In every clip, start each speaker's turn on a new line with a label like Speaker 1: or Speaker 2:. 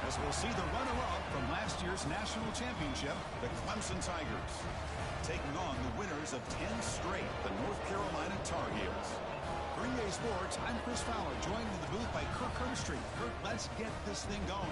Speaker 1: as we'll see the runner-up from last year's national championship, the Clemson Tigers, taking on the winners of 10 straight, the North Carolina Tar Heels. For EA Sports, I'm Chris Fowler, joined in the booth by Kirk Herbstreit. Kirk, let's get this thing going.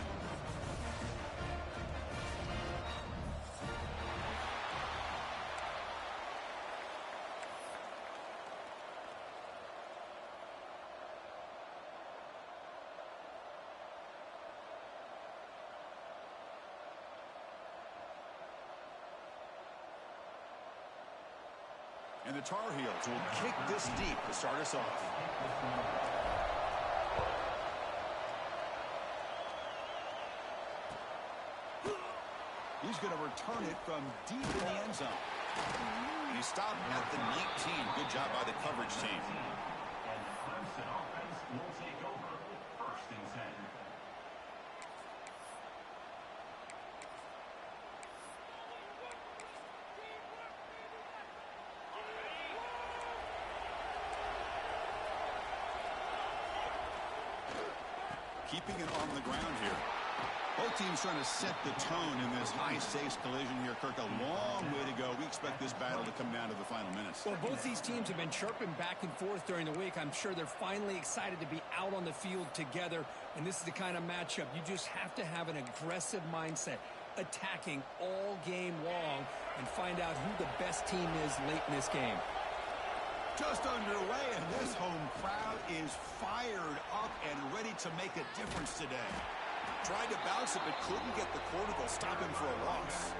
Speaker 1: And the Tar Heels will kick this deep to start us off. He's going to return it from deep in the end zone. And he stopped at the 19. Good job by the coverage team.
Speaker 2: And the Clemson offense will take over 1st and 10.
Speaker 1: Keeping it on the ground here. Both teams trying to set the tone in this high-stakes collision here, Kirk. A long way to go. We expect this battle to come down to the final minutes.
Speaker 3: Well, both these teams have been chirping back and forth during the week. I'm sure they're finally excited to be out on the field together. And this is the kind of matchup you just have to have an aggressive mindset, attacking all game long, and find out who the best team is late in this game.
Speaker 1: Just underway, and this home crowd is fired up and ready to make a difference today. Tried to bounce it, but couldn't get the corner. They'll stop him for a loss.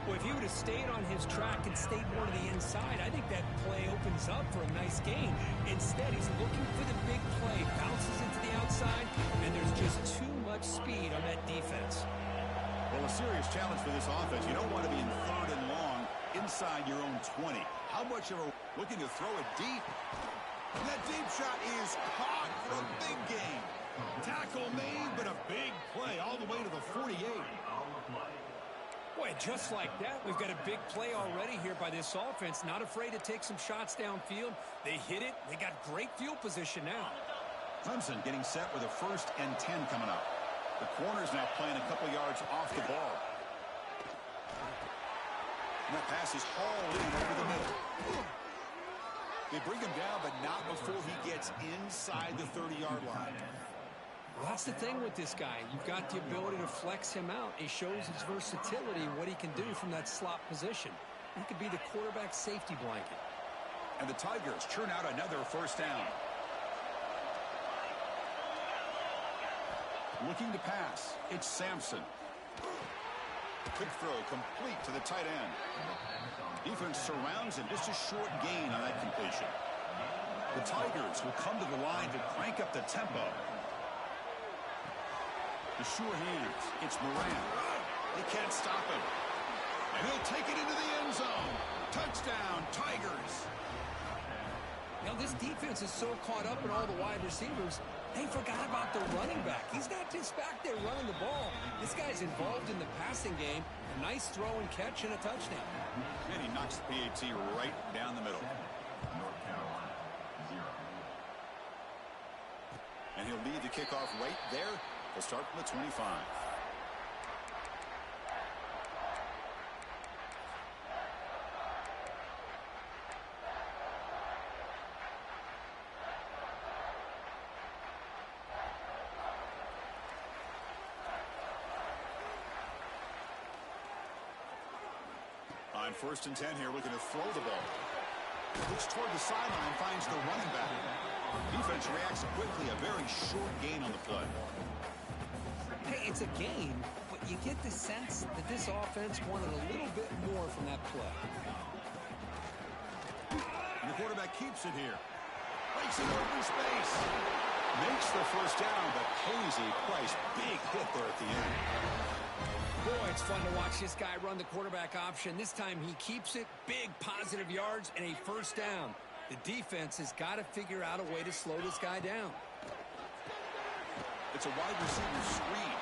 Speaker 3: Well, if he would have stayed on his track and stayed more to the inside, I think that play opens up for a nice gain. Instead, he's looking for the big play, bounces into the outside, and there's just too much speed on that defense.
Speaker 1: Well, a serious challenge for this offense. You don't want to be in 3rd and long inside your own 20. How much are looking to throw it deep? And that deep shot is caught for a big gain. Tackle made, but a big play all the way to the 48.
Speaker 3: Boy, just like that, we've got a big play already here by this offense. Not afraid to take some shots downfield. They hit it. They got great field position now.
Speaker 1: Clemson getting set with a 1st and 10 coming up. The corner's now playing a couple yards off the ball. And that pass is hauled in over the middle. They bring him down, but not before he gets inside the 30-yard line.
Speaker 3: Well, that's the thing with this guy. You've got the ability to flex him out. He shows his versatility, what he can do from that slot position. He could be the quarterback safety blanket.
Speaker 1: And the Tigers churn out another 1st down. Looking to pass. It's Sampson. Quick throw complete to the tight end. Defense surrounds him. Just a short gain on that completion. The Tigers will come to the line to crank up the tempo. The sure hands. It's Moran. They can't stop him. And he'll take it into the end zone. Touchdown, Tigers.
Speaker 3: Now, this defense is so caught up in all the wide receivers, they forgot about the running back. He's not just back there running the ball. This guy's involved in the passing game. A nice throw and catch and a touchdown.
Speaker 1: And he knocks the PAT right down the middle.
Speaker 2: North Carolina, 0.
Speaker 1: And he'll lead the kickoff right there. They'll start from the 25. On 1st and 10 here, looking to throw the ball. Looks toward the sideline, finds the running back. Defense reacts quickly, a very short gain on the play.
Speaker 3: Hey, it's a gain, but you get the sense that this offense wanted a little bit more from that play.
Speaker 1: And the quarterback keeps it here. Breaks it open space. Makes the 1st down, but pays a price. Big hit there at the end.
Speaker 3: Boy, it's fun to watch this guy run the quarterback option. This time he keeps it, big positive yards, and a 1st down. The defense has got to figure out a way to slow this guy down.
Speaker 1: It's a wide receiver screen.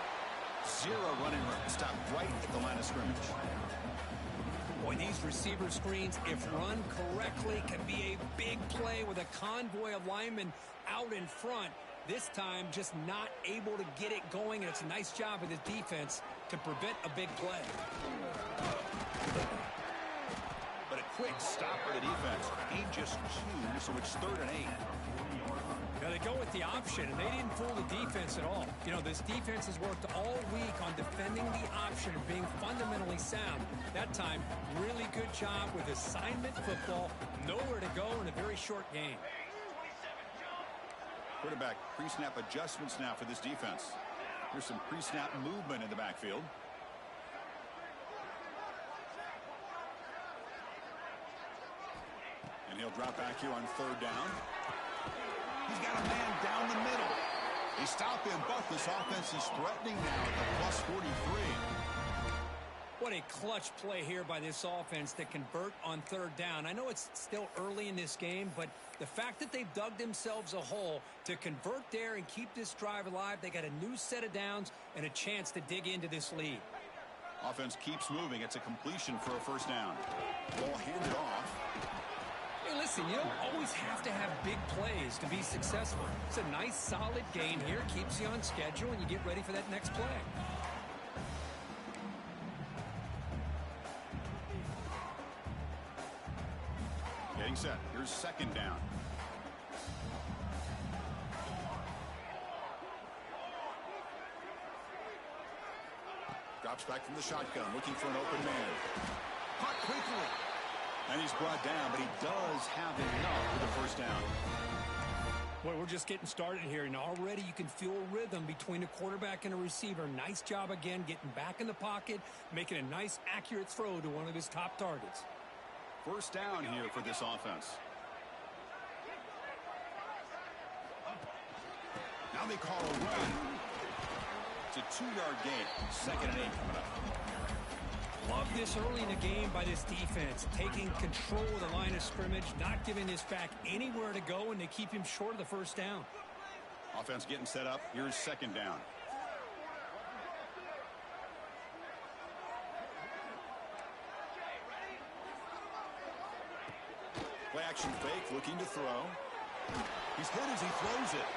Speaker 1: 0 running room. Stop right at the line of scrimmage.
Speaker 3: Boy, these receiver screens, if run correctly, can be a big play with a convoy of linemen out in front. This time, just not able to get it going, and it's a nice job of the defense to prevent a big play.
Speaker 1: But a quick stop for the defense. Gain just 2, so it's 3rd and 8.
Speaker 3: Now they go with the option, and they didn't fool the defense at all. You know, this defense has worked all week on defending the option of being fundamentally sound. That time, really good job with assignment football. Nowhere to go in a very short game.
Speaker 1: Quarterback pre-snap adjustments now for this defense. Here's some pre-snap movement in the backfield. And he'll drop back here on 3rd down. He's got a man down the middle. They stop him, but this offense is threatening now at the plus 43.
Speaker 3: What a clutch play here by this offense to convert on 3rd down. I know it's still early in this game, but the fact that they've dug themselves a hole to convert there and keep this drive alive, they got a new set of downs and a chance to dig into this lead.
Speaker 1: Offense keeps moving. It's a completion for a 1st down. Ball handed off.
Speaker 3: Hey, listen, you don't always have to have big plays to be successful. It's a nice, solid gain here. Keeps you on schedule, and you get ready for that next play.
Speaker 1: Getting set. Here's 2nd down. Drops back from the shotgun, looking for an open man. Caught quickly. And he's brought down, but he does have enough for the 1st down.
Speaker 3: Boy, we're just getting started here, and already you can feel rhythm between a quarterback and a receiver. Nice job again getting back in the pocket, making a nice, accurate throw to one of his top targets.
Speaker 1: 1st down here for this offense. Now they call a run. It's a 2-yard gain. 2nd and 8 coming up.
Speaker 3: Love this early in the game by this defense, taking control of the line of scrimmage, not giving this back anywhere to go, and they keep him short of the 1st down.
Speaker 1: Offense getting set up. Here's 2nd down. Play action fake, looking to throw. He's hit as he throws it.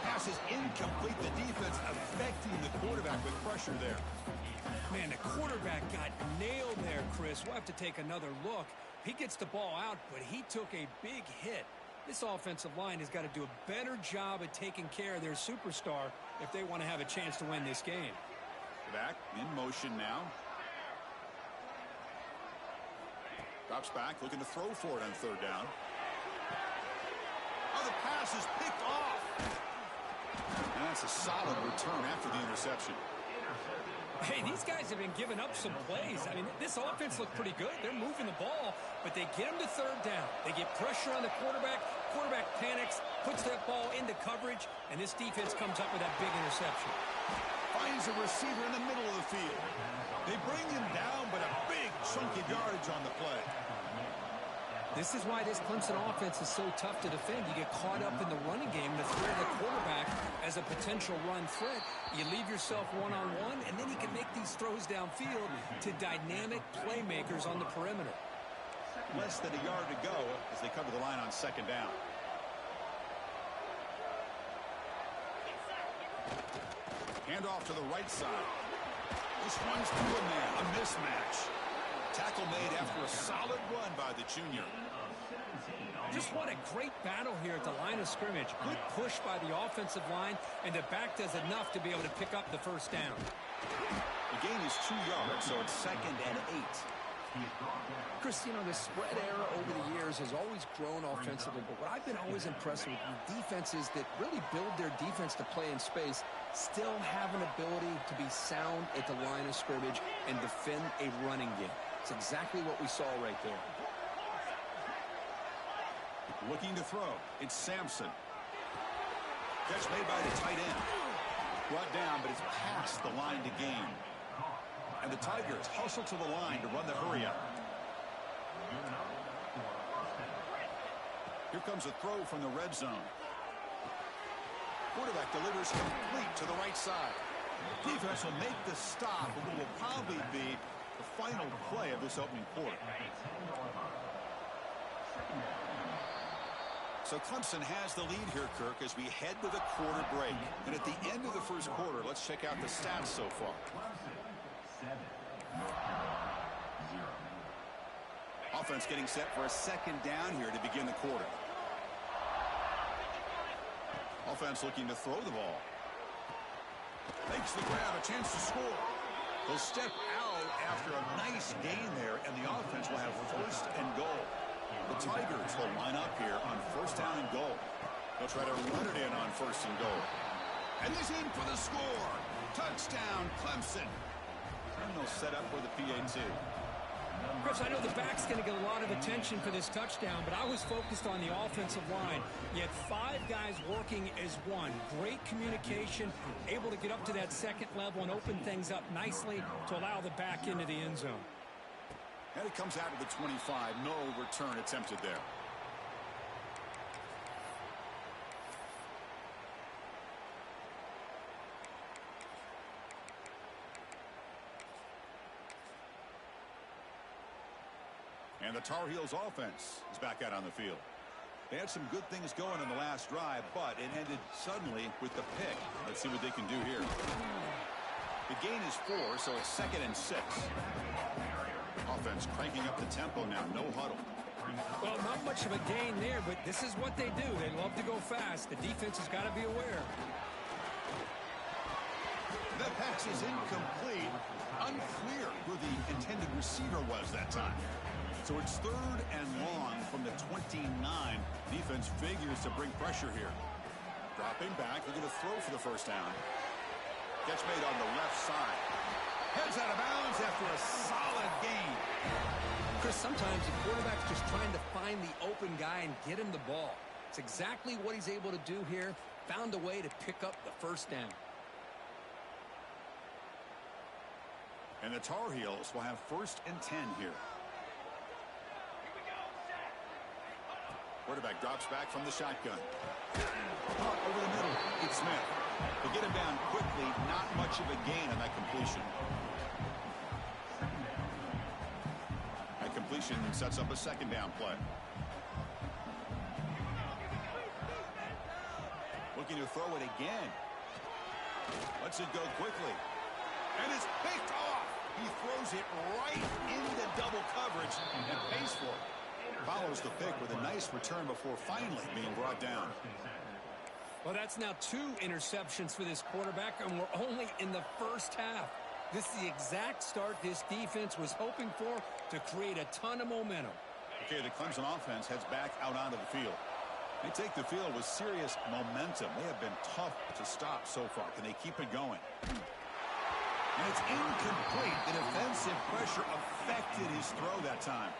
Speaker 1: Pass is incomplete. The defense affecting the quarterback with pressure there.
Speaker 3: Man, the quarterback got nailed there, Chris. We'll have to take another look. He gets the ball out, but he took a big hit. This offensive line has got to do a better job at taking care of their superstar if they want to have a chance to win this game.
Speaker 1: Back in motion now. Drops back, looking to throw for it on 3rd down. Oh, the pass is picked off. And that's a solid return after the interception.
Speaker 3: Hey, these guys have been giving up some plays. I mean, this offense looked pretty good. They're moving the ball, but they get them to 3rd down. They get pressure on the quarterback. Quarterback panics, puts that ball into coverage, and this defense comes up with that big interception.
Speaker 1: Finds a receiver in the middle of the field. They bring him down, but a big chunk of yardage on the play.
Speaker 3: This is why this Clemson offense is so tough to defend. You get caught up in the running game, the threat of the quarterback as a potential run threat. You leave yourself one-on-one, and then you can make these throws downfield to dynamic playmakers on the perimeter.
Speaker 1: Less than a yard to go as they come to the line on 2nd down. Handoff to the right side. This one's to a man, a mismatch. Tackle made after a solid run by the junior.
Speaker 3: Just what a great battle here at the line of scrimmage. Good push by the offensive line, and the back does enough to be able to pick up the 1st down.
Speaker 1: The gain is 2 yards, so it's 2nd and 8.
Speaker 3: Chris, you know, the spread era over the years has always grown offensively, but what I've been always impressed with defenses that really build their defense to play in space still have an ability to be sound at the line of scrimmage and defend a running game. It's exactly what we saw right there.
Speaker 1: Looking to throw. It's Sampson. Catch made by the tight end. Brought down, but it's past the line to gain. And the Tigers hustle to the line to run the hurry-up. Here comes a throw from the red zone. Quarterback delivers complete to the right side. Defense will make the stop, and what will probably be the final play of this opening quarter. So Clemson has the lead here, Kirk, as we head to the quarter break. And at the end of the first quarter, let's check out the stats so far. Offense getting set for a second down here to begin the quarter. Offense looking to throw the ball. Makes the grab, a chance to score. They'll step out after a nice gain there, and the offense will have first and goal. The Tigers will line up here on first down and goal. They'll try to run it in on first and goal. And he's in for the score. Touchdown, Clemson. And they'll set up for the PAT.
Speaker 3: Chris, I know the back's going to get a lot of attention for this touchdown, but I was focused on the offensive line. You had 5 guys working as one. Great communication, able to get up to that second level and open things up nicely to allow the back into the end zone.
Speaker 1: And it comes out to the 25. No return attempted there. And the Tar Heels offense is back out on the field. They had some good things going in the last drive, but it ended suddenly with the pick. Let's see what they can do here. The gain is 4, so it's 2nd and 6. Offense cranking up the tempo now. No huddle.
Speaker 3: Well, not much of a gain there, but this is what they do. They love to go fast. The defense has got to be aware.
Speaker 1: The pass is incomplete. Unclear who the intended receiver was that time. So it's 3rd and long from the 29. Defense figures to bring pressure here. Dropping back. They're going to throw for the first down. Catch made on the left side. Heads out of bounds after a solid gain.
Speaker 3: Chris, sometimes the quarterback's just trying to find the open guy and get him the ball. It's exactly what he's able to do here. Found a way to pick up the first down.
Speaker 1: And the Tar Heels will have 1st and 10 here. Quarterback drops back from the shotgun. Caught over the middle. It's Smith. They get him down quickly. Not much of a gain on that completion. That completion sets up a 2nd down play. Looking to throw it again. Lets it go quickly. And it's picked off. He throws it right into double coverage and pays for it. Follows the pick with a nice return before finally being brought down.
Speaker 3: Well, that's now 2 interceptions for this quarterback, and we're only in the first half. This is the exact start this defense was hoping for to create a ton of momentum.
Speaker 1: Okay, the Clemson offense heads back out onto the field. They take the field with serious momentum. They have been tough to stop so far. Can they keep it going? And it's incomplete. The defensive pressure affected his throw that time.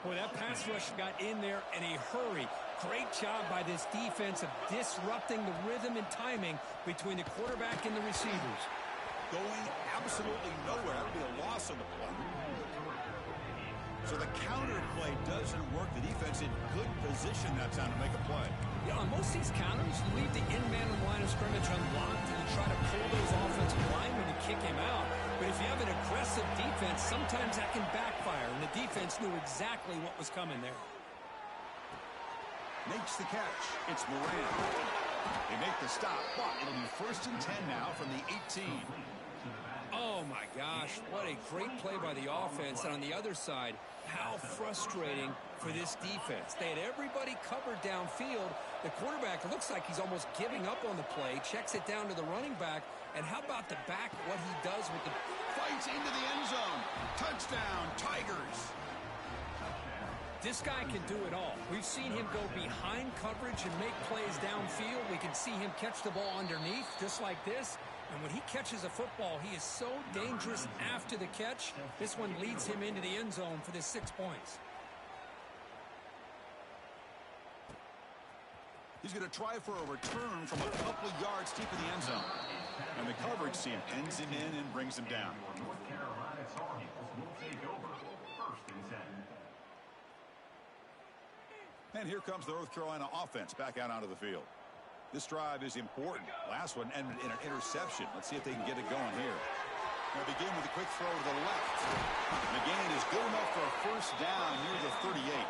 Speaker 3: Boy, that pass rush got in there in a hurry. Great job by this defense of disrupting the rhythm and timing between the quarterback and the receivers.
Speaker 1: Going absolutely nowhere. That would be a loss on the play. So the counter play doesn't work. The defense in good position that time to make a play.
Speaker 3: Yeah, on most of these counters, you leave the in-man on the line of scrimmage unlocked and you try to pull those offensive linemen and kick him out. But if you have an aggressive defense, sometimes that can backfire, and the defense knew exactly what was coming there.
Speaker 1: Makes the catch. It's Moran. They make the stop, but it'll be 1st and 10 now from the 18.
Speaker 3: Oh, my gosh. What a great play by the offense. And on the other side, how frustrating for this defense. They had everybody covered downfield. The quarterback looks like he's almost giving up on the play, checks it down to the running back. And how about the back, what he does with the...
Speaker 1: Fights into the end zone. Touchdown, Tigers.
Speaker 3: This guy can do it all. We've seen him go behind coverage and make plays downfield. We can see him catch the ball underneath, just like this. And when he catches a football, he is so dangerous after the catch. This one leads him into the end zone for the 6 points.
Speaker 1: He's going to try for a return from a couple of yards deep in the end zone. And the coverage team pins him in and brings him down.
Speaker 2: North Carolina Tar Heels will take over 1st and 10.
Speaker 1: And here comes the North Carolina offense back out onto the field. This drive is important. Last one ended in an interception. Let's see if they can get it going here. They'll begin with a quick throw to the left. And the gain is good enough for a 1st down near the 38.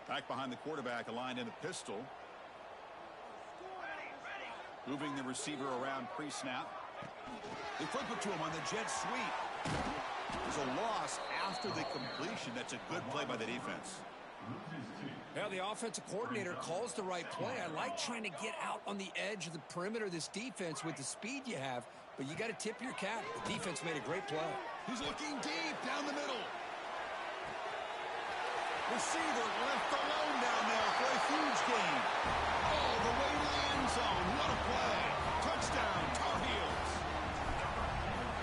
Speaker 1: Back behind the quarterback, aligned in the pistol. Moving the receiver around pre-snap. They flip it to him on the jet sweep. There's a loss after the completion. That's a good play by the defense.
Speaker 3: Yeah, the offensive coordinator calls the right play. I like trying to get out on the edge of the perimeter of this defense with the speed you have, but you got to tip your cap. The defense made a great play.
Speaker 1: He's looking deep down the middle. Receiver left alone down there for a huge gain. All the way to the end zone. What a play. Touchdown, Tar Heels.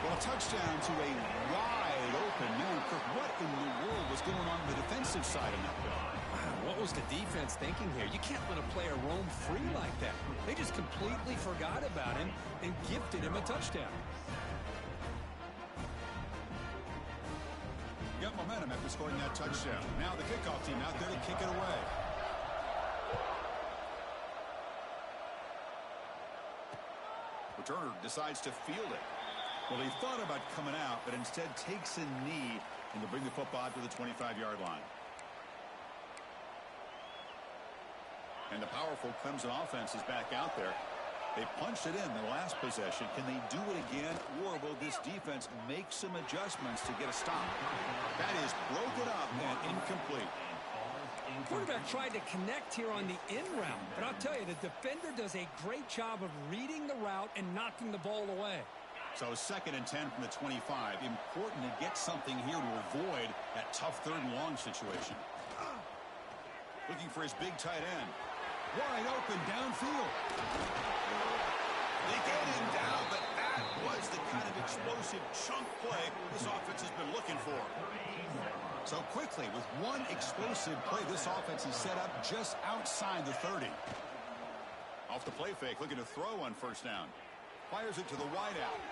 Speaker 1: Well, a touchdown to a wide open man. What in the world was going on the defensive side of that play?
Speaker 3: What was the defense thinking here? You can't let a player roam free like that. They just completely forgot about him and gifted him a touchdown.
Speaker 1: Got momentum after scoring that touchdown. Now the kickoff team out there to kick it away. Returner decides to field it. Well, he thought about coming out, but instead takes a knee and will bring the football to the 25-yard line. And the powerful Clemson offense is back out there. They punched it in the last possession. Can they do it again, or will this defense make some adjustments to get a stop? That is broken up and incomplete.
Speaker 3: The quarterback tried to connect here on the in route, but I'll tell you, the defender does a great job of reading the route and knocking the ball away.
Speaker 1: So 2nd and 10 from the 25. Important to get something here to avoid that tough 3rd and long situation. Looking for his big tight end. Wide open downfield. They get him down, but that was the kind of explosive chunk play this offense has been looking for. So quickly, with one explosive play, this offense is set up just outside the 30. Off the play fake, looking to throw on 1st down. Fires it to the wideout.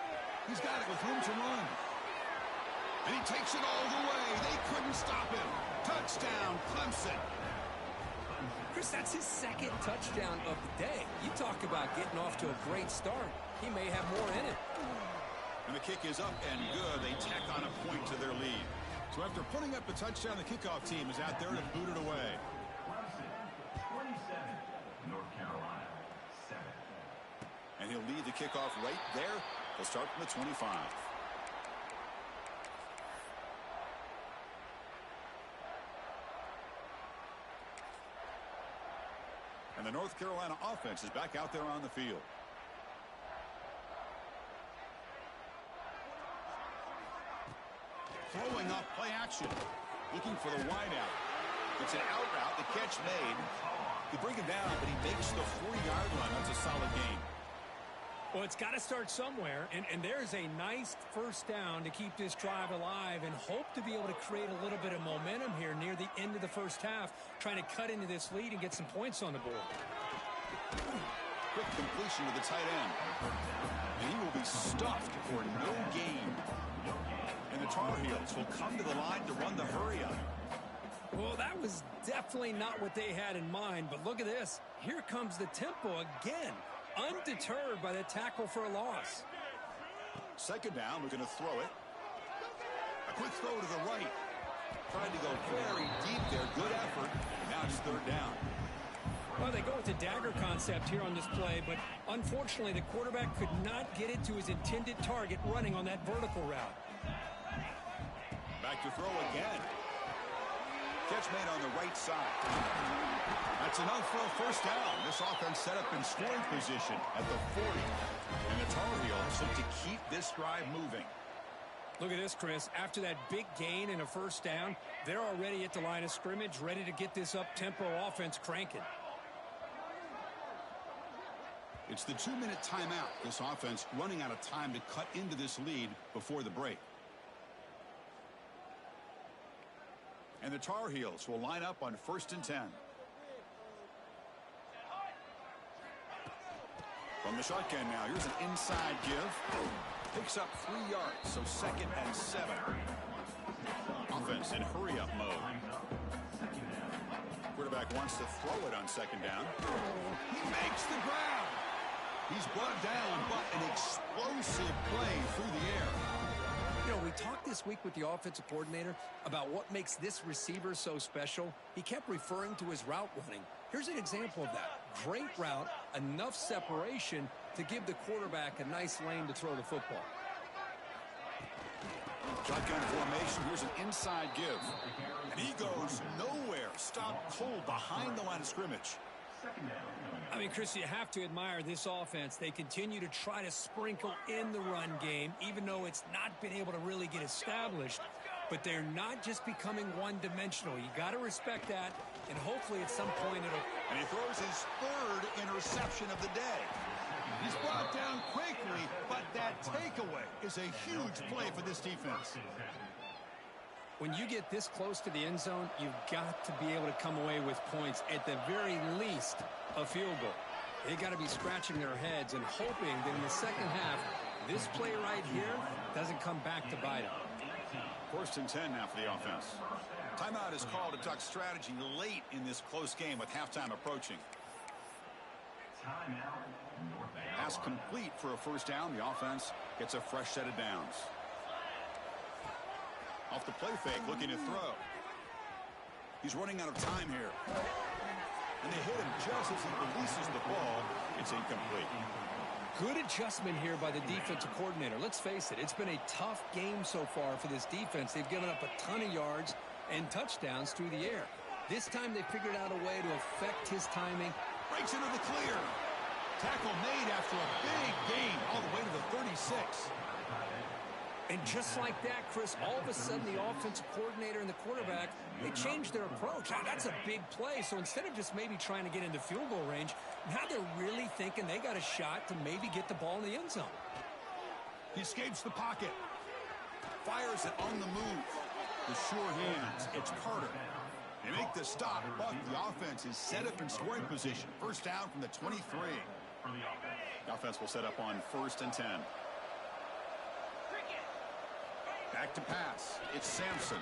Speaker 1: He's got it with room to run. And he takes it all the way. They couldn't stop him. Touchdown, Clemson.
Speaker 3: Chris, that's his 2nd touchdown of the day. You talk about getting off to a great start. He may have more in it.
Speaker 1: And the kick is up and good. They tack on a point to their lead. So after putting up the touchdown, the kickoff team is out there to boot it away.
Speaker 2: Clemson, 27, North Carolina, 7.
Speaker 1: And he'll lead the kickoff right there. He'll start from the 25. And the North Carolina offense is back out there on the field. Throwing off play action. Looking for the wideout. It's an out route. The catch made. They bring him down, but he makes the 40-yard line. That's a solid gain.
Speaker 3: Well, it's got to start somewhere, and there's a nice 1st down to keep this drive alive and hope to be able to create a little bit of momentum here near the end of the 1st half, trying to cut into this lead and get some points on the board.
Speaker 1: Quick completion to the tight end. And he will be stuffed for no gain. And the Tar Heels will come to the line to run the hurry up.
Speaker 3: Well, that was definitely not what they had in mind, but look at this. Here comes the tempo again. Undeterred by the tackle for a loss.
Speaker 1: 2nd down, we're going to throw it. A quick throw to the right. Tried to go very deep there. Good effort. Now it's 3rd down.
Speaker 3: Well, they go with the dagger concept here on this play, but unfortunately the quarterback could not get it to his intended target running on that vertical route.
Speaker 1: Back to throw again. Catch made on the right side. That's enough for a 1st down. This offense set up in scoring position at the 40. And the Tar Heels look to keep this drive moving.
Speaker 3: Look at this, Chris. After that big gain and a 1st down, they're already at the line of scrimmage, ready to get this up-tempo offense cranking.
Speaker 1: It's the 2-minute timeout. This offense running out of time to cut into this lead before the break. And the Tar Heels will line up on 1st and 10. From the shotgun now, here's an inside give. Picks up 3 yards, so 2nd and 7. Offense in hurry-up mode. Quarterback wants to throw it on 2nd down. He makes the grab. He's brought down, but an explosive play through the air.
Speaker 3: You know, we talked this week with the offensive coordinator about what makes this receiver so special. He kept referring to his route running. Here's an example of that. Great route, enough separation to give the quarterback a nice lane to throw the football.
Speaker 1: Shotgun formation. Here's an inside give. And he goes nowhere. Stopped cold behind the line of scrimmage.
Speaker 3: I mean, Chris, you have to admire this offense. They continue to try to sprinkle in the run game, even though it's not been able to really get established. But they're not just becoming one-dimensional. You got to respect that, and hopefully at some point it'll...
Speaker 1: And he throws his third interception of the day. He's brought down quickly, but that takeaway is a huge play for this defense.
Speaker 3: When you get this close to the end zone, you've got to be able to come away with points, at the very least, a field goal. They got to be scratching their heads and hoping that in the second half, this play right here doesn't come back to bite them.
Speaker 1: 1st and 10 now for the offense. Timeout is called to talk strategy late in this close game with halftime approaching. Pass complete for a first down. The offense gets a fresh set of downs. Off the play fake, looking to throw. He's running out of time here. And they hit him just as he releases the ball. It's incomplete.
Speaker 3: Good adjustment here by the defensive coordinator. Let's face it, it's been a tough game so far for this defense. They've given up a ton of yards and touchdowns through the air. This time they figured out a way to affect his timing.
Speaker 1: Breaks into the clear. Tackle made after a big gain all the way to the 36.
Speaker 3: And just like that, Chris, all of a sudden the offensive coordinator and the quarterback, they changed their approach. Now, that's a big play. So instead of just maybe trying to get into field goal range, now they're really thinking they got a shot to maybe get the ball in the end zone.
Speaker 1: He escapes the pocket. Fires it on the move. The sure hands. It's Carter. They make the stop, but the offense is set up in scoring position. First down from the 23. The offense will set up on 1st and 10. Back to pass. It's Sampson.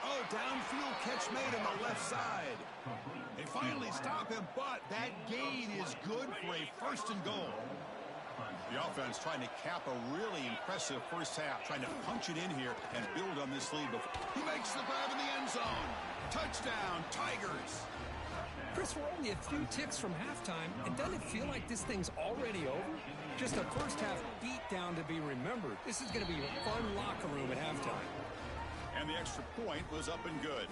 Speaker 1: Oh, downfield catch made on the left side. They finally stop him, but that gain is good for a 1st and goal. The offense trying to cap a really impressive first half, trying to punch it in here and build on this lead. He makes the grab in the end zone. Touchdown, Tigers.
Speaker 3: Chris, we're only a few ticks from halftime, and doesn't it feel like this thing's already over? Just a first half beatdown to be remembered. This is going to be a fun locker room at halftime.
Speaker 1: And the extra point was up and good.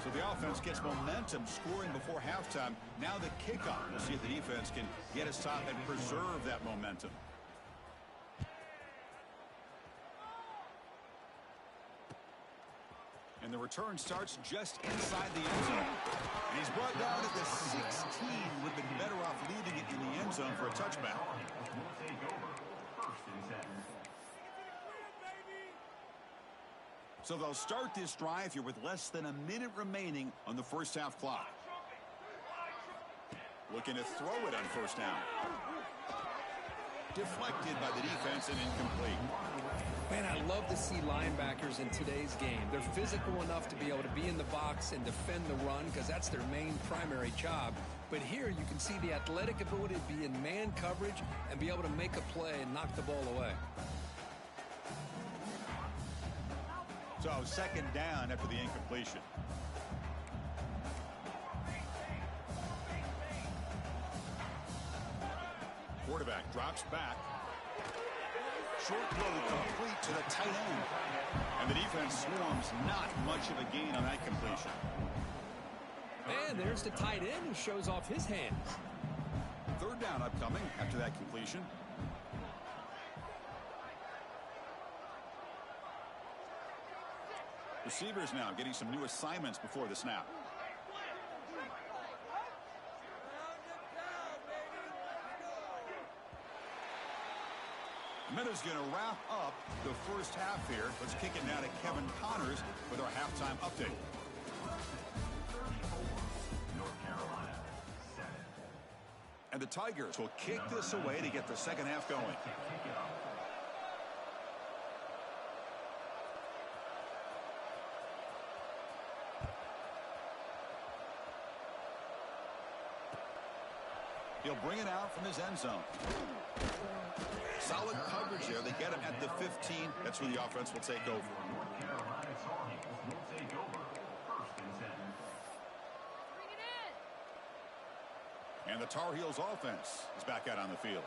Speaker 1: So the offense gets momentum scoring before halftime. Now the kickoff. We'll see if the defense can get a stop and preserve that momentum. And the return starts just inside the end zone. And he's brought down at the 16. Would have been better off leaving it in the end zone for a touchback. So they'll start this drive here with less than a minute remaining on the first half clock. Looking to throw it on first down. Deflected by the defense and incomplete.
Speaker 3: Man, I love to see linebackers in today's game. They're physical enough to be able to be in the box and defend the run because that's their main primary job. But here you can see the athletic ability to be in man coverage and be able to make a play and knock the ball away.
Speaker 1: So second down after the incompletion. Quarterback drops back. Short throw complete to the tight end. And the defense swarms, not much of a gain on that completion.
Speaker 3: And there's the tight end who shows off his hands.
Speaker 1: Third down upcoming after that completion. Receivers now getting some new assignments before the snap. Minutes going to wrap up the first half here. Let's kick it now to Kevin Connors with our halftime update. And the Tigers will kick this away to get the second half going. He'll bring it out from his end zone. Solid coverage there. They get him at the 15. That's where the offense will take over.
Speaker 2: North Carolina Tar Heels will take over. 1st and 10.
Speaker 4: Bring it in.
Speaker 1: And the Tar Heels offense is back out on the field.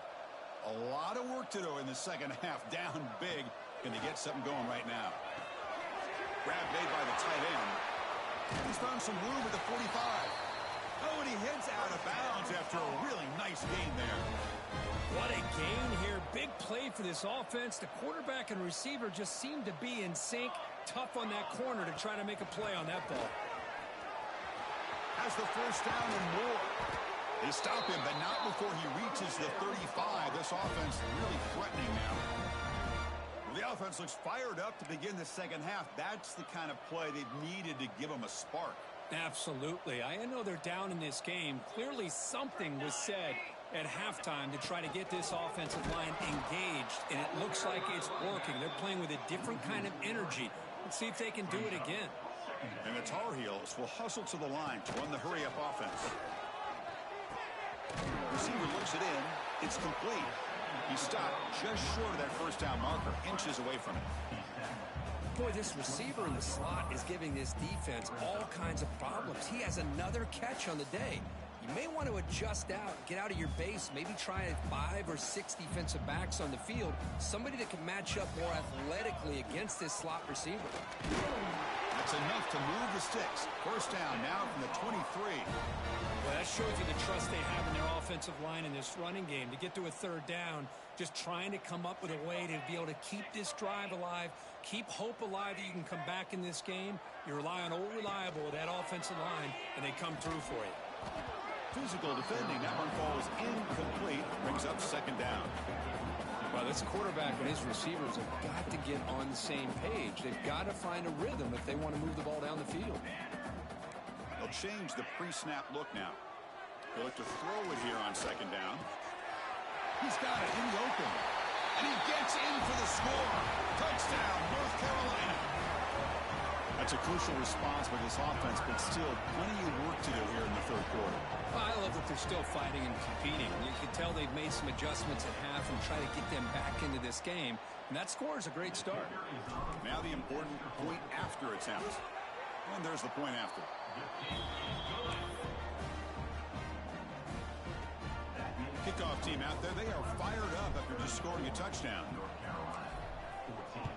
Speaker 1: A lot of work to do in the second half. Down big. Can they get something going right now? Grab made by the tight end. He's found some room at the 45. Oh, and he heads out of bounds after a really nice gain there.
Speaker 3: What a gain here. Big play for this offense. The quarterback and receiver just seem to be in sync. Tough on that corner to try to make a play on that ball.
Speaker 1: Has the first down and more. They stop him, but not before he reaches the 35. This offense really threatening now. Well, the offense looks fired up to begin the second half. That's the kind of play they've needed to give them a spark.
Speaker 3: Absolutely. I know they're down in this game. Clearly something was said at halftime to try to get this offensive line engaged, and it looks like it's working. They're playing with a different kind of energy. Let's see if they can do it again.
Speaker 1: And the Tar Heels will hustle to the line to run the hurry-up offense. Receiver looks it in. It's complete. He stopped just short of that first down marker, inches away from it.
Speaker 3: Boy, this receiver in the slot is giving this defense all kinds of problems. He has another catch on the day. You may want to adjust out, get out of your base, maybe try 5 or 6 defensive backs on the field, somebody that can match up more athletically against this slot receiver.
Speaker 1: That's enough to move the sticks. First down now from the 23.
Speaker 3: Well, that shows you the trust they have in their offensive line in this running game. To get to a 3rd down, just trying to come up with a way to be able to keep this drive alive, keep hope alive that you can come back in this game. You rely on old reliable with that offensive line, and they come through for you.
Speaker 1: Physical defending. That one falls incomplete. Brings up 2nd down.
Speaker 3: Well, this quarterback and his receivers have got to get on the same page. They've got to find a rhythm if they want to move the ball down the field.
Speaker 1: They'll change the pre-snap look now. They'll look to throw it here on 2nd down. He's got it in the open. And he gets in for the score. Touchdown, North Carolina. That's a crucial response by this offense, but still plenty of work to do here in the 3rd quarter.
Speaker 3: Well, I love that they're still fighting and competing. You can tell they've made some adjustments at half and try to get them back into this game. And that score is a great start.
Speaker 1: Now the important point after attempt. And there's the point after. Kickoff team out there. They are fired up after just scoring a touchdown.
Speaker 2: North Carolina 14.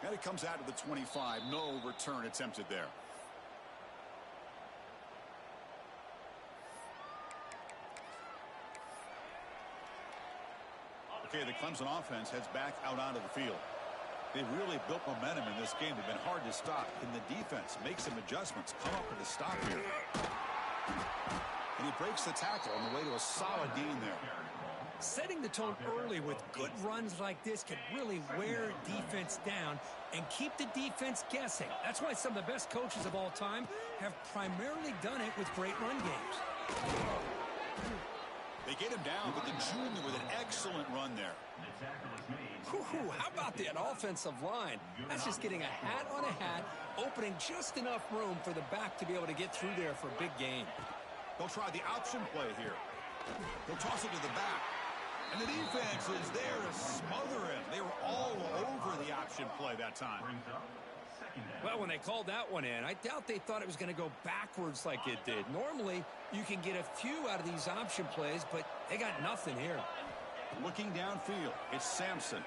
Speaker 1: And it comes out to the 25. No return attempted there. Okay, the Clemson offense heads back out onto the field. They've really built momentum in this game. They've been hard to stop. Can the defense make some adjustments? Come up with a stop here. And he breaks the tackle on the way to a solid gain there.
Speaker 3: Setting the tone early with good runs like this can really wear defense down and keep the defense guessing. That's why some of the best coaches of all time have primarily done it with great run games.
Speaker 1: They get him down, but the junior with an excellent run there.
Speaker 3: Whew, how about that offensive line? That's just getting a hat on a hat, opening just enough room for the back to be able to get through there for a big gain.
Speaker 1: They'll try the option play here. They'll toss it to the back. And the defense is there to smother him. They were all over the option play that time.
Speaker 3: Well, when they called that one in, I doubt they thought it was going to go backwards like it did. Normally, you can get a few out of these option plays, but they got nothing here.
Speaker 1: Looking downfield, it's Sampson.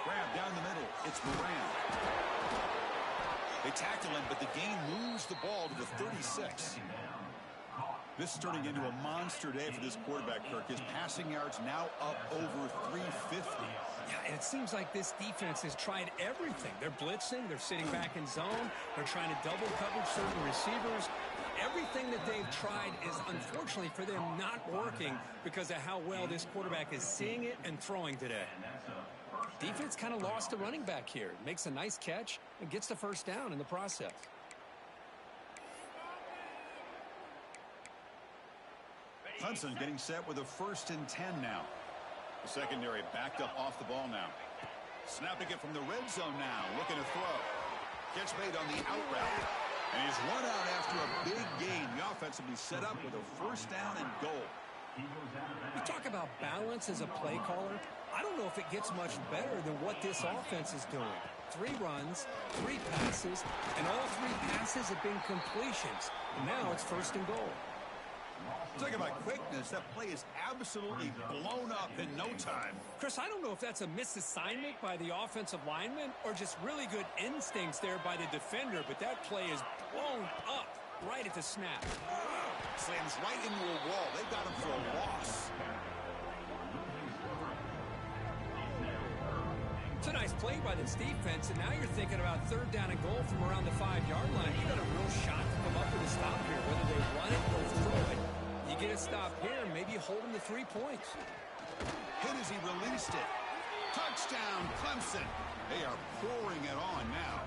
Speaker 1: Grab down the middle, it's Moran. They tackle him, but the gain moves the ball to the 36. This is turning into a monster day for this quarterback, Kirk. His passing yards now up over 350.
Speaker 3: Yeah, and it seems like this defense has tried everything. They're blitzing, they're sitting back in zone, they're trying to double cover certain receivers. Everything that they've tried is, unfortunately for them, not working because of how well this quarterback is seeing it and throwing today. Defense kind of lost a running back here. Makes a nice catch and gets the first down in the process.
Speaker 1: Clemson getting set with a 1st and 10 now. The secondary backed up off the ball now. Snapping it from the red zone now. Looking to throw. Catch made on the out route. And he's run out after a big gain. The offense will be set up with a first down and goal.
Speaker 3: You talk about balance as a play caller. I don't know if it gets much better than what this offense is doing. 3 runs, 3 passes, and all 3 passes have been completions. And now it's first and goal.
Speaker 1: Talking about quickness, that play is absolutely blown up in no time.
Speaker 3: Chris, I don't know if that's a misassignment by the offensive lineman or just really good instincts there by the defender, but that play is blown up right at the snap.
Speaker 1: Slams right into a wall. They got him for a loss.
Speaker 3: It's a nice play by this defense, and now you're thinking about third down and goal from around the 5-yard line. You got a real shot to come up with a stop here, whether they run it or throw it. You get a stop here, maybe hold him to 3 points.
Speaker 1: Hit as he released it. Touchdown, Clemson. They are pouring it on now.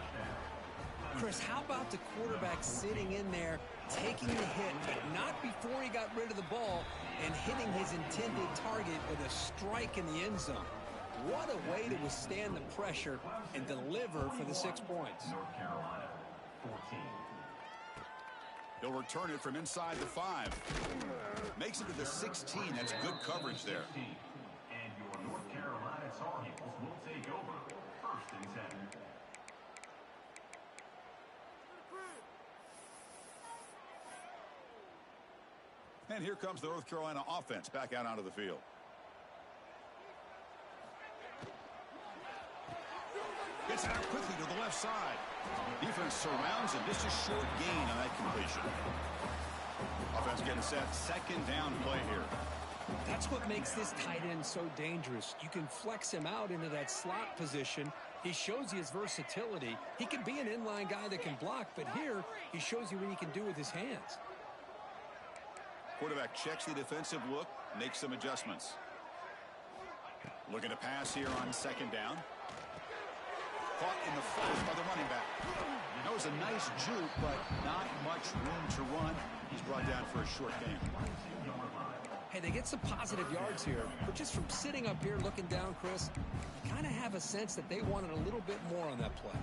Speaker 3: Chris, how about the quarterback sitting in there, taking the hit, but not before he got rid of the ball and hitting his intended target with a strike in the end zone? What a way to withstand the pressure and deliver for the 6 points.
Speaker 2: North Carolina, 14.
Speaker 1: He'll return it from inside the 5. Makes it to the 16. That's good coverage there.
Speaker 2: And your North Carolina Tar Heels will take over first and 10.
Speaker 1: And here comes the North Carolina offense back out onto the field. Gets out quickly to the left side. Defense surrounds him. Just a short gain on that completion. Offense getting set. Second down play here.
Speaker 3: That's what makes this tight end so dangerous. You can flex him out into that slot position. He shows you his versatility. He can be an inline guy that can block, but here he shows you what he can do with his hands.
Speaker 1: Quarterback checks the defensive look, makes some adjustments. Looking to pass here on second down. Caught in the flat by the running back. That was a nice juke, but not much room to run. He's brought down for a short gain.
Speaker 3: Hey, they get some positive yards here, but just from sitting up here looking down, Chris, you kind of have a sense that they wanted a little bit more on that play.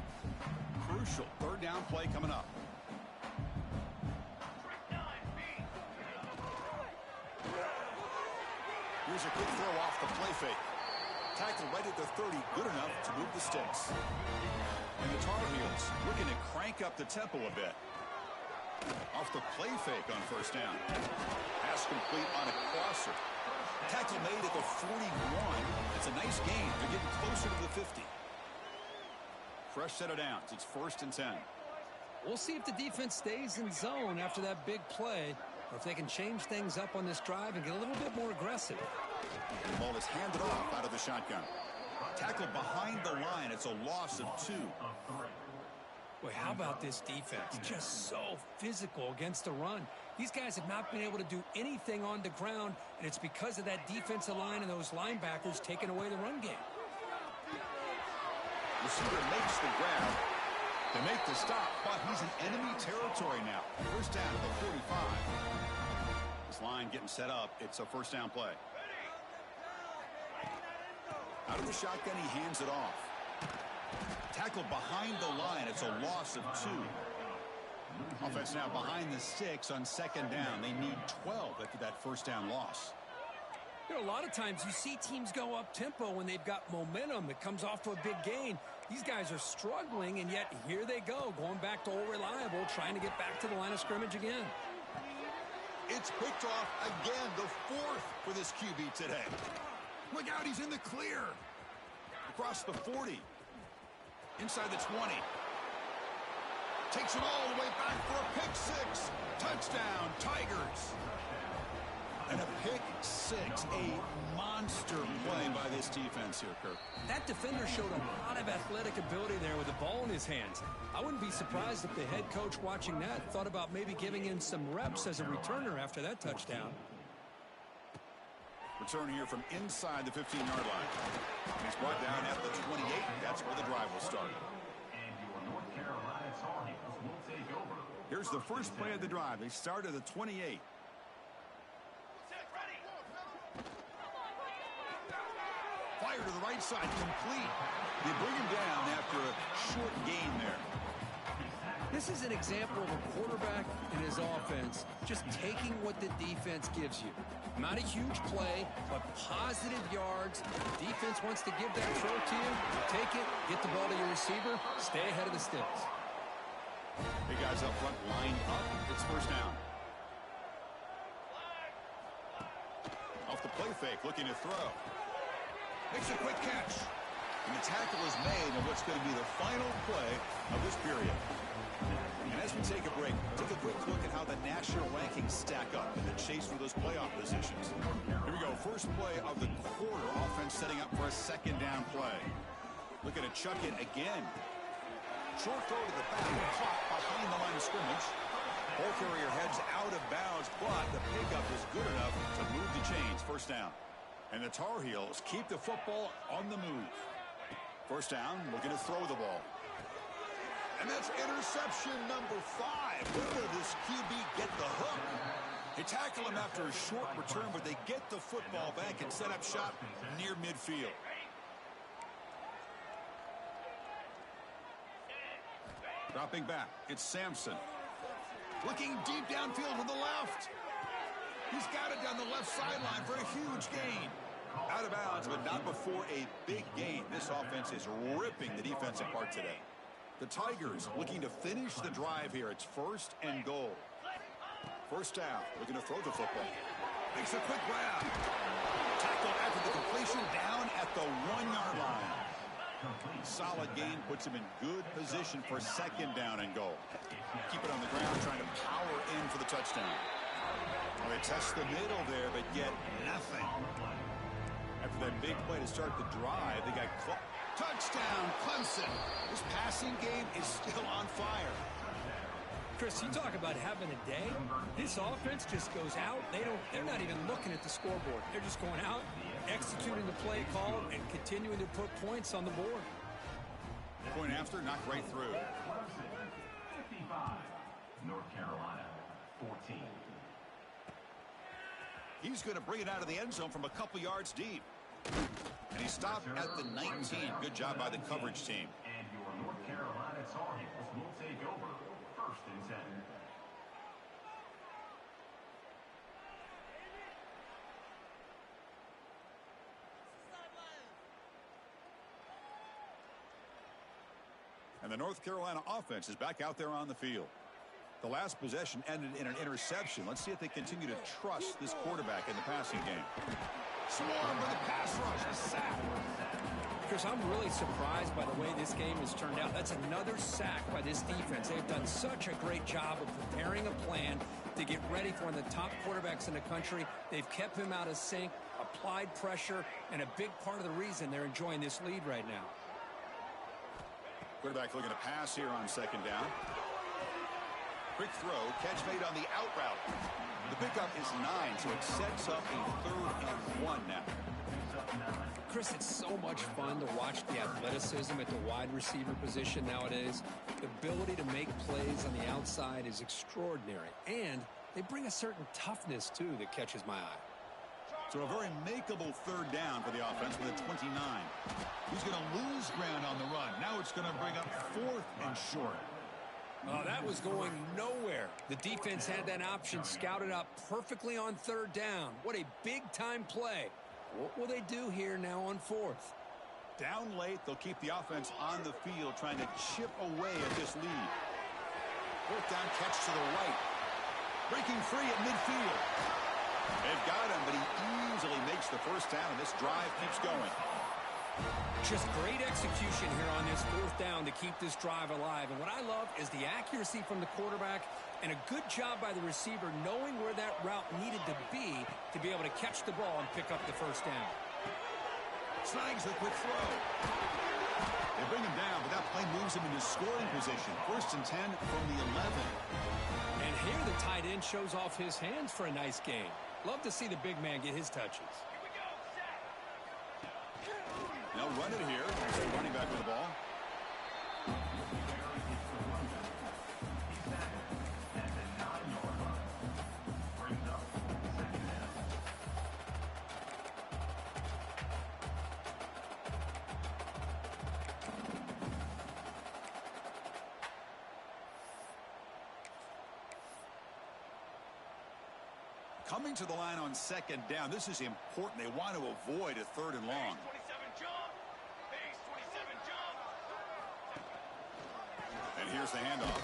Speaker 1: Crucial third down play coming up. Here's a quick throw off the play fake. Tackle right at the 30, good enough to move the sticks. And the Tar Heels looking to crank up the tempo a bit. Off the play fake on first down. Pass complete on a crosser. Tackle made at the 41. It's a nice gain. They're getting closer to the 50. Fresh set of downs. It's first and 10.
Speaker 3: We'll see if the defense stays in zone after that big play, or if they can change things up on this drive and get a little bit more aggressive.
Speaker 1: The ball is handed off out of the shotgun. Tackle behind the line. It's a loss of 2.
Speaker 3: Boy, how about this defense? Just so physical against the run. These guys have not been able to do anything on the ground, and it's because of that defensive line and those linebackers taking away the run game.
Speaker 1: Receiver makes the grab. They make the stop, but he's in enemy territory now. First down at the 45. This line getting set up. It's a first down play. Out of the shotgun, he hands it off. Tackle behind the line. It's a loss of 2. Offense now behind the 6 on second down. They need 12 after that first down loss.
Speaker 3: You know, a lot of times you see teams go up tempo when they've got momentum. It comes off to a big gain. These guys are struggling, and yet here they go, going back to old reliable, trying to get back to the line of scrimmage again.
Speaker 1: It's picked off again, the 4th for this QB today. Look out, he's in the clear. Across the 40. Inside the 20. Takes it all the way back for a pick 6. Touchdown, Tigers. And a pick 6, a monster play by this defense here, Kirk.
Speaker 3: That defender showed a lot of athletic ability there with the ball in his hands. I wouldn't be surprised if the head coach watching that thought about maybe giving him some reps as a returner after that touchdown.
Speaker 1: Return here from inside the 15-yard line. He's brought down at the 28. That's where the drive will start.
Speaker 2: And your North Carolina Tar Heels will take over.
Speaker 1: Here's the first play of the drive. They start at the 28. Fire to the right side, complete. They bring him down after a short gain there.
Speaker 3: This is an example of a quarterback and his offense just taking what the defense gives you. Not a huge play, but positive yards. The defense wants to give that throw to you. You take it, get the ball to your receiver, stay ahead of the sticks.
Speaker 1: Big guys up front lined up. It's first down. Off the play fake, looking to throw. Makes a quick catch. And the tackle is made in what's going to be the final play of this period. And as we take a break, take a quick look at how the national rankings stack up in the chase for those playoff positions. Here we go. First play of the quarter. Offense setting up for a second down play. Looking to chuck it again. Short throw to the back. Caught behind the line of scrimmage. Ball carrier heads out of bounds, but the pickup is good enough to move the chains. First down. And the Tar Heels keep the football on the move. First down, looking to throw the ball. And that's interception number 5. Where will this QB get the hook? They tackle him after a short return, but they get the football back and set up shop near midfield. Dropping back, it's Sampson. Looking deep downfield to the left. He's got it down the left sideline for a huge gain. Out of bounds, but not before a big gain. This offense is ripping the defense apart today. The Tigers looking to finish the drive here. It's first and goal. First down, looking to throw the football. Makes a quick grab. Tackle after the completion, down at the 1-yard line. Solid gain, puts him in good position for second down and goal. Keep it on the ground, trying to power in for the touchdown. Well, they test the middle there, but get nothing. After that big play to start the drive, they got touchdown, Clemson. This passing game is still on fire.
Speaker 3: Chris, you talk about having a day. This offense just goes out. They're not even looking at the scoreboard. They're just going out, executing the play call, and continuing to put points on the board.
Speaker 1: Point after, knocked right through.
Speaker 2: 55. North Carolina, 14.
Speaker 1: He's going to bring it out of the end zone from a couple yards deep. And he stopped at the 19. Good job by the coverage team.
Speaker 2: And your North Carolina Tar Heels will take over first and 10.
Speaker 1: And the North Carolina offense is back out there on the field. The last possession ended in an interception. Let's see if they continue to trust this quarterback in the passing game. Swarm with the pass rush, a sack.
Speaker 3: Chris, I'm really surprised by the way this game has turned out. That's another sack by this defense. They've done such a great job of preparing a plan to get ready for one of the top quarterbacks in the country. They've kept him out of sync, applied pressure, and a big part of the reason they're enjoying this lead right now.
Speaker 1: Quarterback looking to pass here on second down. Quick throw, catch made on the out route. The pickup is 9, so it sets up a 3rd and 1 now.
Speaker 3: Chris, it's so much fun to watch the athleticism at the wide receiver position nowadays. The ability to make plays on the outside is extraordinary, and they bring a certain toughness, too, that catches my eye.
Speaker 1: So a very makeable 3rd down for the offense with a 29. He's going to lose ground on the run. Now it's going to bring up 4th and short.
Speaker 3: Oh, that was going nowhere. The defense had that option scouted up perfectly on 3rd down. What a big-time play. What will they do here now on 4th?
Speaker 1: Down late, they'll keep the offense on the field trying to chip away at this lead. 4th down catch to the right. Breaking free at midfield. They've got him, but he easily makes the first down, and this drive keeps going.
Speaker 3: Just great execution here on this 4th down to keep this drive alive. And what I love is the accuracy from the quarterback and a good job by the receiver knowing where that route needed to be able to catch the ball and pick up the first down.
Speaker 1: Snags the quick throw. They bring him down, but that play moves him into scoring position. 1st and 10 from the 11.
Speaker 3: And here the tight end shows off his hands for a nice gain. Love to see the big man get his touches.
Speaker 1: Now run it here. Running back with the ball. Coming to the line on second down. This is important. They want to avoid a third and long. And here's the handoff.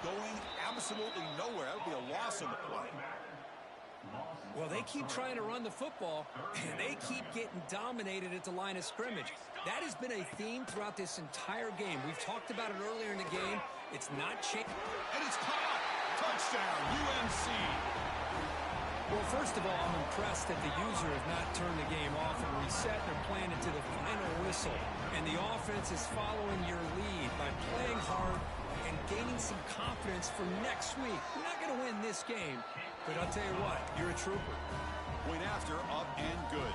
Speaker 1: Going absolutely nowhere. That would be a loss of the play.
Speaker 3: Well, they keep trying to run the football, and they keep getting dominated at the line of scrimmage. That has been a theme throughout this entire game. We've talked about it earlier in the game. It's not changed.
Speaker 1: And it's caught. Touchdown, UNC.
Speaker 3: Well, first of all, I'm impressed that the user has not turned the game off and reset. They're playing it to the final whistle. And the offense is following your lead by playing hard and gaining some confidence for next week. You're not going to win this game, but I'll tell you what, you're a trooper.
Speaker 1: Point after, up and good.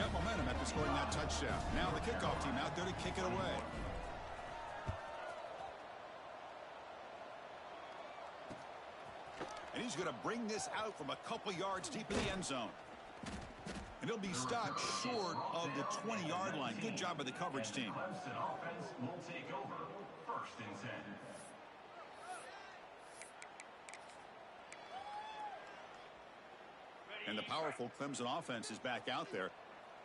Speaker 1: Got momentum after scoring that touchdown. Now the kickoff team out there to kick it away. And he's going to bring this out from a couple yards deep in the end zone. And he'll be stopped short of the 20-yard line. Good job by the coverage team.
Speaker 2: Clemson offense will take over. First and 10.
Speaker 1: And the powerful Clemson offense is back out there.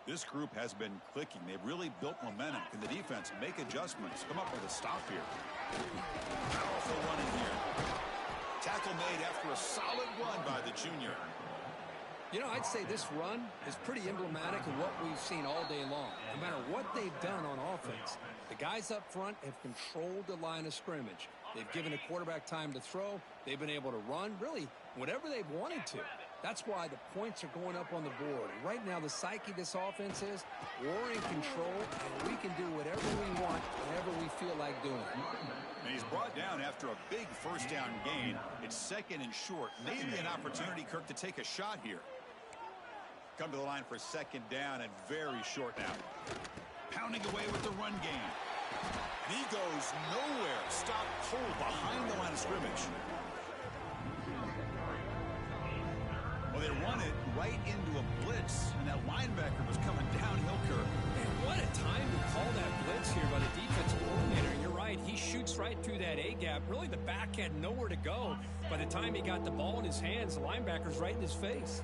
Speaker 1: This group has been clicking. They've really built momentum. Can the defense make adjustments? Come up with a stop here. Powerful running here. Tackle made after a solid run by the junior.
Speaker 3: You know, I'd say this run is pretty emblematic of what we've seen all day long. No matter what they've done on offense, the guys up front have controlled the line of scrimmage. They've given a quarterback time to throw. They've been able to run, really, whatever they've wanted to. That's why the points are going up on the board. And right now, the psyche of this offense is we're in control, and we can do whatever we want, whenever we feel like doing it.
Speaker 1: And he's brought down after a big first down gain. It's second and short. Maybe an opportunity, Kirk, to take a shot here. Come to the line for second down and very short now. Pounding away with the run game. And he goes nowhere. Stopped cold behind the line of scrimmage. Well, they run it right into a blitz, and that linebacker was coming downhill, Kirk.
Speaker 3: And what a time to call that blitz here by the defensive coordinator. And you're right, he shoots right through that A-gap. Really, the back had nowhere to go. By the time he got the ball in his hands, the linebacker's right in his face.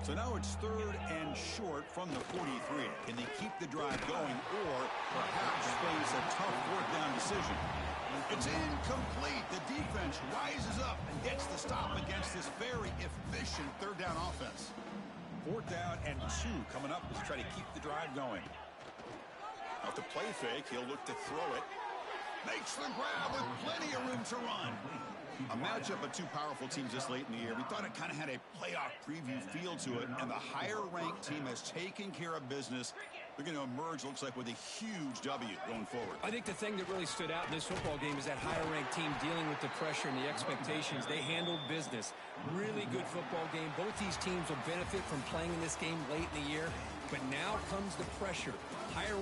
Speaker 1: So now it's third and short from the 43. Can they keep the drive going or perhaps face a tough fourth down decision? It's incomplete. The defense rises up and gets the stop against this very efficient third down offense. Fourth down and 2 coming up as they try to keep the drive going. Off the play fake, he'll look to throw it. Makes the grab with plenty of room to run. A matchup of two powerful teams this late in the year. We thought it kind of had a playoff preview feel to it, and the higher-ranked team has taken care of business. They're going to emerge, looks like, with a huge W going forward.
Speaker 3: I think the thing that really stood out in this football game is that higher-ranked team dealing with the pressure and the expectations. They handled business. Really good football game. Both these teams will benefit from playing in this game late in the year, but now comes the pressure. Higher